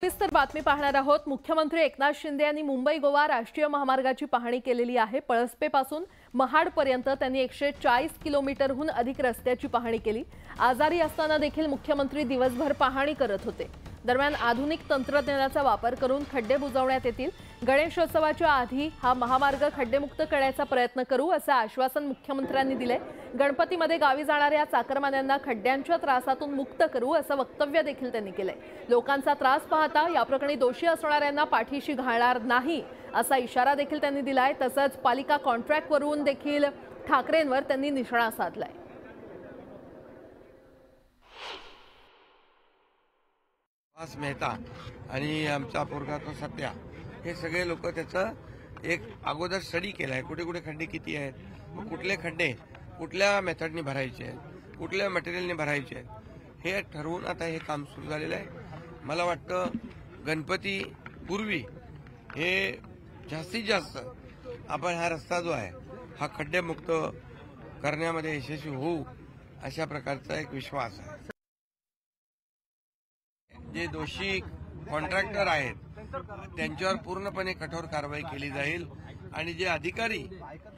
सविस्तर बातमी पाहणार आहोत। मुख्यमंत्री एकनाथ शिंदे यांनी मुंबई गोवा राष्ट्रीय महामार्गाची पाहणी केलेली आहे। पळसपेपासून महाडपर्यंत त्यांनी 140 किलोमीटरहून अधिक रस्त्याची पाहणी केली। आजारी असताना देखील मुख्यमंत्री दिवसभर पाहणी करत होते। दरम्यान आधुनिक तंत्रज्ञानाचा वापर करून खड्डे बुजवण्यात येतील। गणेशोत्सवाच्या आधी हा महामार्ग खड्डेमुक्त करण्याचा प्रयत्न करू असं आश्वासन मुख्यमंत्र्यांनी दिले। गणपतीमध्ये गावी जाणाऱ्या चाकरमान्यांना खड्ड्यांच्या त्रासातून मुक्त करू असं वक्तव्य देखील त्यांनी केले। लोकांचा त्रास पाहता या प्रकरणी दोषी असणाऱ्यांना पाठीशी घालणार नाही असा इशारा देखील त्यांनी दिलाय। तसंच पालिका कॉन्ट्रॅक्टवरून देखील ठाकरेंवर त्यांनी निशाणा साधलाय। मेहता आणि आमचा पोरगा तो सत्या हे सगळे लोक त्याचं एक अगोदर स्टडी केलाय। कुठे कुठे खड्डे किती आहेत, कुठले खड्डे कुठल्या मेथडने भरायचे आहेत, कुठल्या मटेरियलने भरायचे आहेत हे ठरवून आता हे काम सुरू झालेलं आहे। मला वाटतं गणपती पूर्वी हे जास्तीत जास्त आपण हा रस्ता जो आहे हा खड्डेमुक्त करण्यामध्ये यशस्वी होऊ अशा प्रकारचा एक विश्वास आहे। जे दोषी कॉन्ट्रॅक्टर आहेत त्यांच्यावर पूर्णपणे कठोर कारवाई केली जाईल आणि जे अधिकारी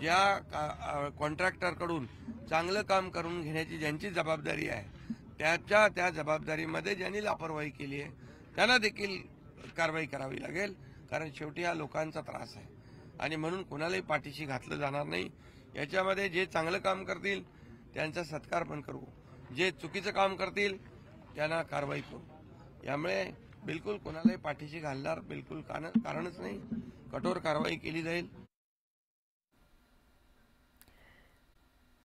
या कॉन्ट्रॅक्टरकडून चांगलं काम करून घेण्याची ज्यांची जबाबदारी आहे त्या जबाबदारीमध्ये ज्यांनी लापरवाही केली आहे त्यांना देखील कारवाई करावी लागेल। कारण शेवटी हा लोकांचा त्रास आहे आणि म्हणून कोणालाही पाठीशी घातलं जाणार नाही। याच्यामध्ये जे चांगलं काम करतील त्यांचा सत्कार पण करू, जे चुकीचं काम करतील त्यांना कारवाई करू। यामुळे बिलकुल कोणालाही पाठीशी घालणार बिलकुल कारणच नाही। कठोर कारवाई केली जाईल।